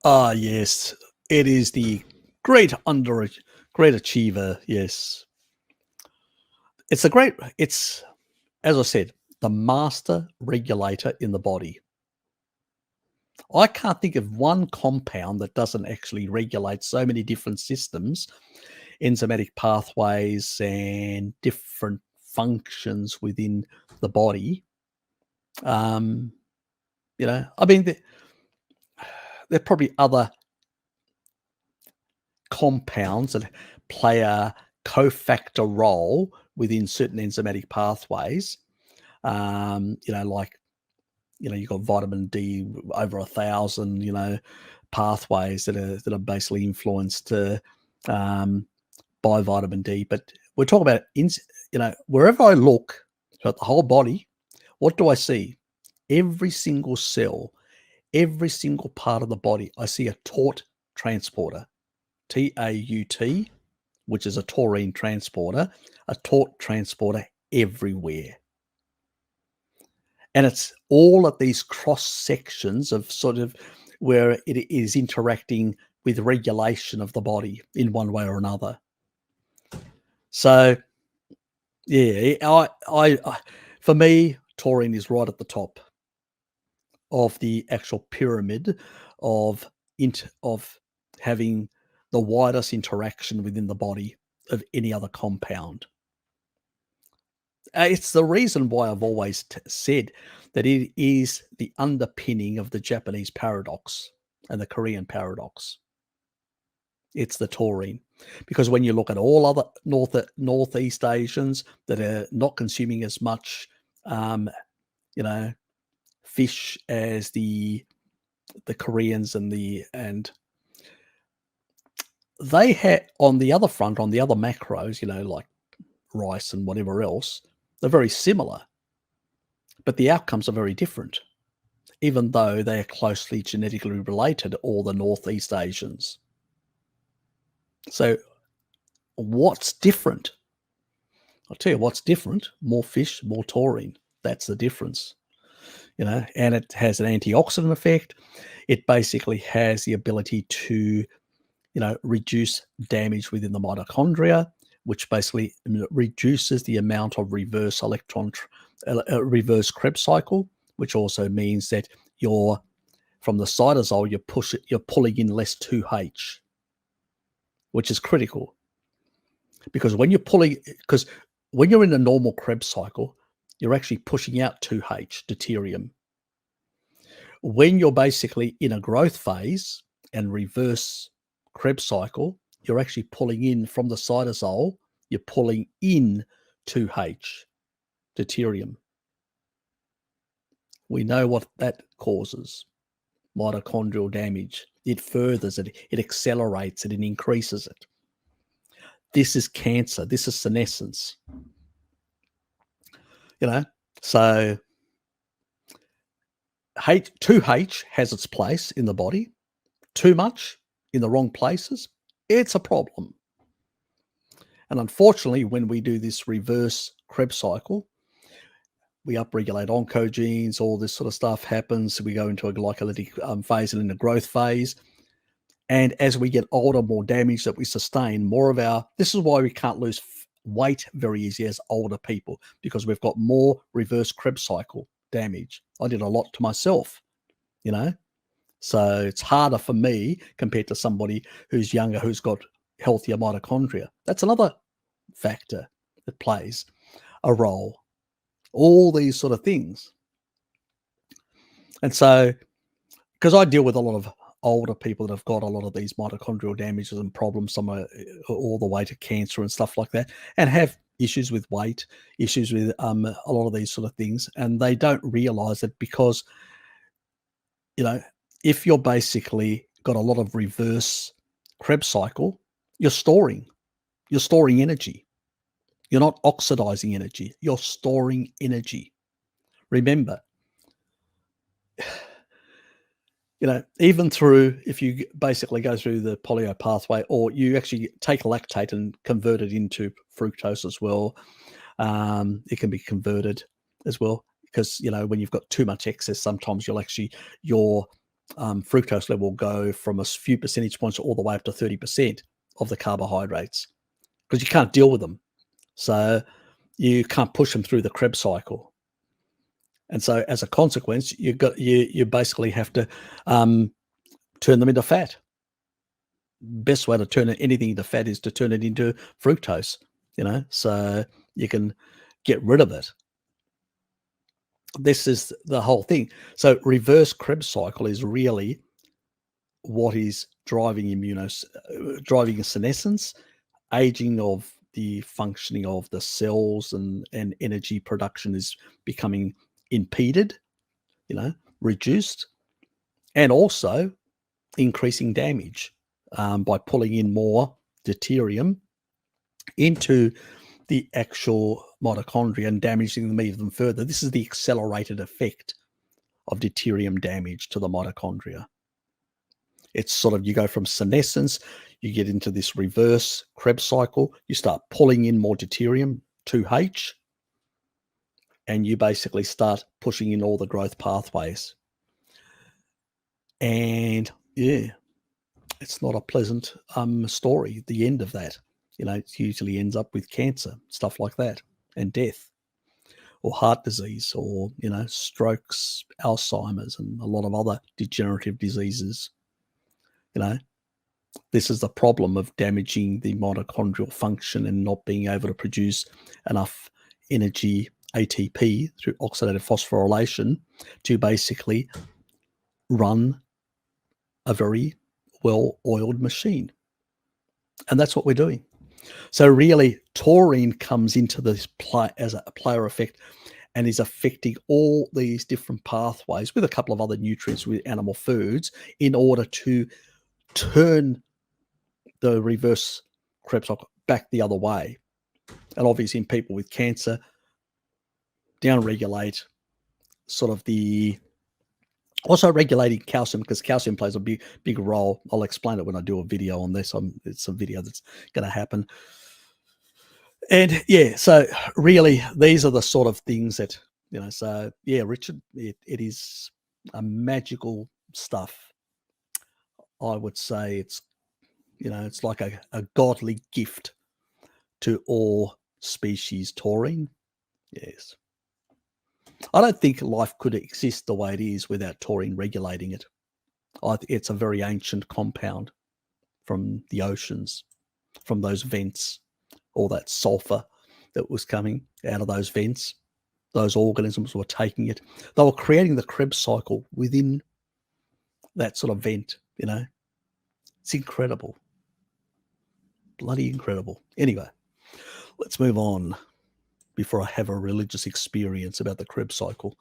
Ah, yes, it is the great under great achiever. Yes, it's a great. It's as I said, the master regulator in the body. I can't think of one compound that doesn't actually regulate so many different systems, enzymatic pathways, and different functions within the body. Um, I mean, there are probably other compounds that play a cofactor role within certain enzymatic pathways. Like you've got vitamin D over 1,000, pathways that are basically influenced um, by vitamin D. But we're talking about wherever I look throughout the whole body, what do I see? Every single cell, every single part of the body, I see a taut transporter, TAUT, which is a taurine transporter, a taut transporter everywhere. And it's all at these cross sections of sort of where it is interacting with regulation of the body in one way or another. So, yeah, for me, taurine is right at the top of the actual pyramid of of having the widest interaction within the body of any other compound. It's the reason why I've always said that it is the underpinning of the Japanese paradox and the Korean paradox. It's the taurine, because when you look at all other Northeast Asians that are not consuming as much, um, you know, fish as the Koreans and they had on the other front, on the other macros, like rice and whatever else, they're very similar, but the outcomes are very different, even though they are closely genetically related, all the Northeast Asians. So, what's different? I'll tell you what's different: more fish, more taurine. That's the difference, and it has an antioxidant effect. It basically has the ability to, reduce damage within the mitochondria, which basically reduces the amount of reverse reverse Krebs cycle, which also means that you're from the cytosol, you're pulling in less 2H, which is critical because when you're in a normal Krebs cycle, you're actually pushing out 2H, deuterium. When you're basically in a growth phase and reverse Krebs cycle, you're actually pulling in from the cytosol, you're pulling in 2H, deuterium. We know what that causes: mitochondrial damage. It furthers it, it accelerates it, it increases it. This is cancer. This is senescence. So 2H has its place in the body. Too much in the wrong places, it's a problem. And unfortunately, when we do this reverse Krebs cycle, we upregulate oncogenes, all this sort of stuff happens. We go into a glycolytic phase and in a growth phase. And as we get older, more damage that we sustain, more of this is why we can't lose weight very easy as older people, because we've got more reverse Krebs cycle damage. I did a lot to myself, so it's harder for me compared to somebody who's younger, who's got healthier mitochondria. That's another factor that plays a role. All these sort of things. And so, because I deal with a lot of older people that have got a lot of these mitochondrial damages and problems, some are all the way to cancer and stuff like that, and have issues with weight, issues with a lot of these sort of things, and they don't realize it because, if you're basically got a lot of reverse Krebs cycle, you're storing energy. You're not oxidizing energy. You're storing energy. Remember, even through, if you basically go through the polio pathway, or you actually take lactate and convert it into fructose as well, it can be converted as well, because, when you've got too much excess, sometimes your fructose level will go from a few percentage points all the way up to 30% of the carbohydrates because you can't deal with them. So you can't push them through the Krebs cycle. And so as a consequence, you basically have to turn them into fat. Best way to turn anything into fat is to turn it into fructose, so you can get rid of it. This is the whole thing. So reverse Krebs cycle is really what is driving driving senescence, aging of the functioning of the cells, and energy production is becoming impeded, reduced, and also increasing damage by pulling in more deuterium into the actual mitochondria and damaging them even further. This is the accelerated effect of deuterium damage to the mitochondria. It's sort of, you go from senescence, you get into this reverse Krebs cycle, you start pulling in more deuterium, 2H, and you basically start pushing in all the growth pathways. And yeah, it's not a pleasant story, the end of that. It usually ends up with cancer, stuff like that, and death, or heart disease, or, strokes, Alzheimer's, and a lot of other degenerative diseases. This is the problem of damaging the mitochondrial function and not being able to produce enough energy, ATP, through oxidative phosphorylation to basically run a very well-oiled machine. And that's what we're doing. So really, taurine comes into this play as a player effect and is affecting all these different pathways with a couple of other nutrients with animal foods in order to turn the reverse Krebs cycle back the other way. And obviously in people with cancer, downregulate sort of also regulating calcium, because calcium plays a big role. I'll explain it when I do a video on this. It's a video that's going to happen. And yeah, so really these are the sort of things that, so yeah, Richard, it is a magical stuff. I would say it's, it's like a godly gift to all species, taurine. Yes. I don't think life could exist the way it is without taurine regulating it. It's a very ancient compound from the oceans, from those vents, all that sulfur that was coming out of those vents. Those organisms were taking it. They were creating the Krebs cycle within that sort of vent, It's incredible. Bloody incredible. Anyway, let's move on before I have a religious experience about the Krebs cycle.